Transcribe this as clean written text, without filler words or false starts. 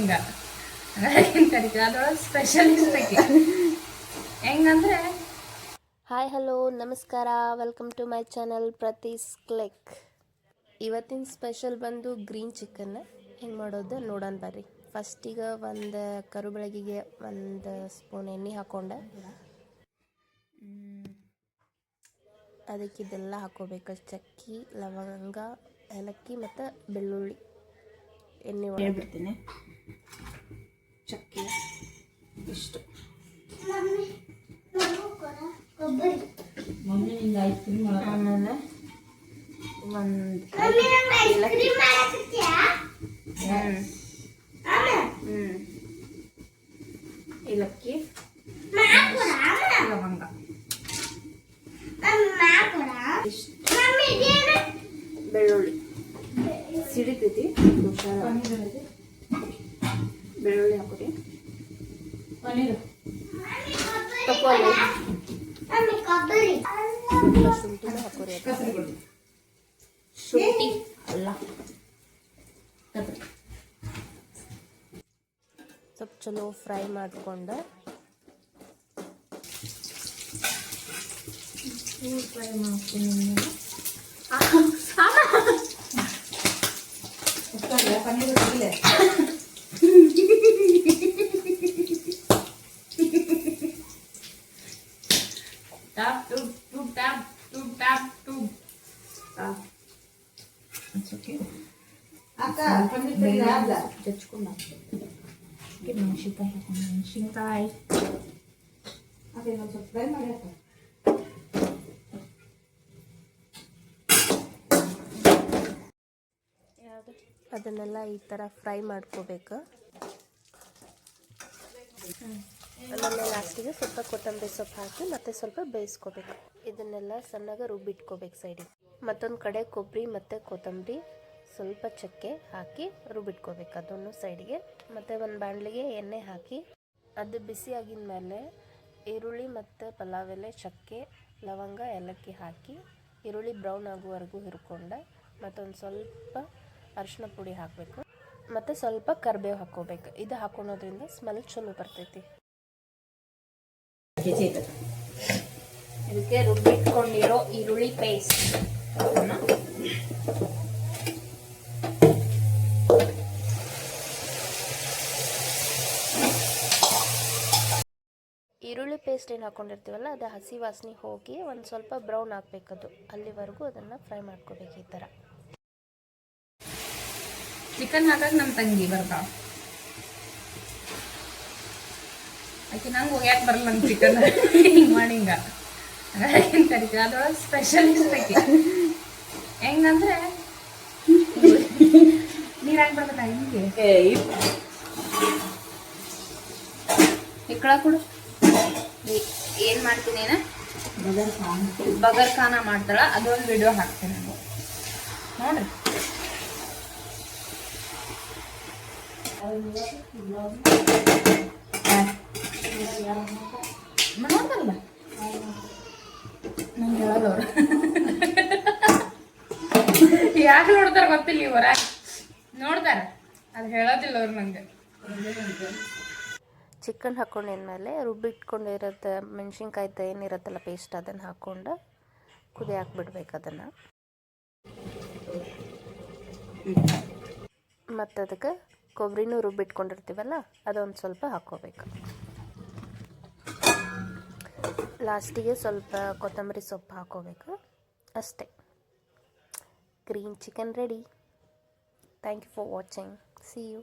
Morning ಕರಿತೀವಿ ಅದರೊಳಗೆ specialist ಆಗಿ ಹೆಂಗಂದ್ರೆ. ಹಾಯ್ ಹಲೋ ನಮಸ್ಕಾರ, welcome to my channel Prathees click. ಇವತ್ತಿನ ಸ್ಪೆಷಲ್ ಬಂದು ಗ್ರೀನ್ ಚಿಕನ್. ಹೆಂಗೆ ಮಾಡೋದು ನೋಡೋಣ ಬರ್ರಿ. ಫಸ್ಟಿಗೆ ಒಂದು ಕರುಬೆಳಗಿಗೆ 1 ಸ್ಪೂನ್ ಎಣ್ಣೆ ಹಾಕ್ಕೊಂಡೆ, ಅದಕ್ಕೆ ಇದೆಲ್ಲ ಹಾಕೋಬೇಕು. ಚಕ್ಕಿ, ಲವಂಗ, ಏಲಕ್ಕಿ ಮತ್ತು ಬೆಳ್ಳುಳ್ಳಿ ಎಣ್ಣೆ ಒಳಗೆ ಬಿಡ್ತೀನಿ. ಚಕ್ಕಿ ಇಷ್ಟು ಆಮೇಲೆ ಏಲಕ್ಕಿ, ಲವಂಗ, ಬೆಳ್ಳುಳ್ಳಿ ಸಿಡಿತೈತಿ. ಬೆಳ್ಳುಳ್ಳಿ ಹಾಕೋರಿ. ತಕೊಳ್ಳಿ ಶುಂಠಿನ ಹಾಕೋರಿ. ಶುಂಠಿ ಅಲ್ಲ ಸ್ವಲ್ಪ ಚಲೋ ಫ್ರೈ ಮಾಡಿಕೊಂಡು ಫ್ರೈ ಮಾಡ್ತೀನಿ. ಮೆಣಸಿನ್ಕಾಯಿ ಅದನ್ನೆಲ್ಲ ಈ ಥರ ಫ್ರೈ ಮಾಡ್ಕೋಬೇಕು. ಆಮೇಲೆ ಲಾಸ್ಟಿಗೆ ಸ್ವಲ್ಪ ಕೊತ್ತಂಬರಿ ಸೊಪ್ಪು ಹಾಕಿ ಮತ್ತೆ ಸ್ವಲ್ಪ ಬೇಯಿಸ್ಕೋಬೇಕು. ಇದನ್ನೆಲ್ಲ ಸಣ್ಣಗೆ ರುಬ್ಬಿಟ್ಕೋಬೇಕು ಸೈಡಿಗೆ. ಮತ್ತೊಂದು ಕಡೆ ಕೊಬ್ಬರಿ ಮತ್ತು ಕೊತ್ತಂಬರಿ, ಸ್ವಲ್ಪ ಚಕ್ಕೆ ಹಾಕಿ ರುಬ್ಬಿಟ್ಕೋಬೇಕು ಅದನ್ನು ಸೈಡಿಗೆ. ಮತ್ತು ಒಂದು ಬಾಣಲಿಗೆ ಎಣ್ಣೆ ಹಾಕಿ ಅದು ಬಿಸಿ ಆಗಿದ ಮೇಲೆ ಈರುಳ್ಳಿ ಮತ್ತು ಪಲಾವ್ ಎಲೆ, ಚಕ್ಕೆ, ಲವಂಗ, ಏಲಕ್ಕಿ ಹಾಕಿ ಈರುಳ್ಳಿ ಬ್ರೌನ್ ಆಗುವವರೆಗೂ ಹುರ್ಕೊಂಡು ಮತ್ತೊಂದು ಸ್ವಲ್ಪ ಅರಿಶಿನ ಪುಡಿ ಹಾಕಬೇಕು ಮತ್ತು ಸ್ವಲ್ಪ ಕರಿಬೇವು ಹಾಕ್ಕೋಬೇಕು. ಇದು ಹಾಕೊಳೋದ್ರಿಂದ ಸ್ಮೆಲ್ ಚಲೋ ಬರ್ತೈತಿ. ಇದಕ್ಕೆ ರುಬ್ಬಿಟ್ಕೊಂಡಿರೋ ಈರುಳ್ಳಿ ಪೇಸ್ಟ್ ಈರುಳ್ಳಿ ಪೇಸ್ಟ್ ಏನು ಹಾಕ್ಕೊಂಡಿರ್ತೀವಲ್ಲ ಅದು ಹಸಿ ವಾಸನೆ ಹೋಗಿ ಒಂದು ಸ್ವಲ್ಪ ಬ್ರೌನ್ ಆಗಬೇಕದು. ಅಲ್ಲಿವರೆಗೂ ಅದನ್ನು ಫ್ರೈ ಮಾಡ್ಕೋಬೇಕು. ಈ ಥರ ಚಿಕನ್ ಹಾಕಕ್ಕೆ ನಮ್ಮ ತಂಗಿ ಬರ್ತಾವ. ಆಕೆ ನಂಗೆ ಹೋಗ್ಯಾಕೆ ಬರಲ್ಲ ನನ್ನ ಚಿಕನ್ ಹಿಂಗೆ ಮಾಡಿ ಹಿಂಗೆ ಕರಿತೀವಿ ಅದರೊಳಗೆ ಸ್ಪೆಷಲಿಸ್ಟ್ ಆಗಿ ಹೆಂಗಂದ್ರೆ ನೀರು ಹಾಕ್ಬಿಡ್ಬೇಕ ಹಿಂಗೆ ಇಕ್ಕಳ ಕೊಡು. ಏನು ಮಾಡ್ತೀನಿ ಬಗರ್ ಖಾನ ಮಾಡ್ತಾಳ, ಅದೊಂದು ವಿಡಿಯೋ ಹಾಕ್ತೀನಿ ನೋಡ್ರಿ. ನೋಡ್ತಾರಲ್ಲ ನಂಗೆ ಹೇಳೋದವ್ರು ಯಾಕೆ ನೋಡ್ತಾರ ಗೊತ್ತಿಲ್ಲ, ಇವರ ನೋಡ್ತಾರ ಅದು ಹೇಳೋದಿಲ್ಲ ಅವ್ರು ನಂಗೆ. ಚಿಕನ್ ಹಾಕ್ಕೊಂಡೇದ್ಮೇಲೆ ರುಬ್ಬಿಟ್ಕೊಂಡಿರೋದು ಮೆಣಸಿನ್ಕಾಯ್ದು ಏನಿರುತ್ತಲ್ಲ ಪೇಸ್ಟ್ ಅದನ್ನು ಹಾಕ್ಕೊಂಡು ಕುದಿ ಹಾಕ್ಬಿಡ್ಬೇಕು ಅದನ್ನು. ಮತ್ತು ಅದಕ್ಕೆ ಕೊಬ್ಬರಿನೂ ರುಬ್ಬಿಟ್ಕೊಂಡಿರ್ತೀವಲ್ಲ ಅದೊಂದು ಸ್ವಲ್ಪ ಹಾಕ್ಕೋಬೇಕು. ಲಾಸ್ಟಿಗೆ ಸ್ವಲ್ಪ ಕೊತ್ತಂಬರಿ ಸೊಪ್ಪು ಹಾಕ್ಕೋಬೇಕು. ಅಷ್ಟೇ, green chicken ready. Thank you for watching. See you.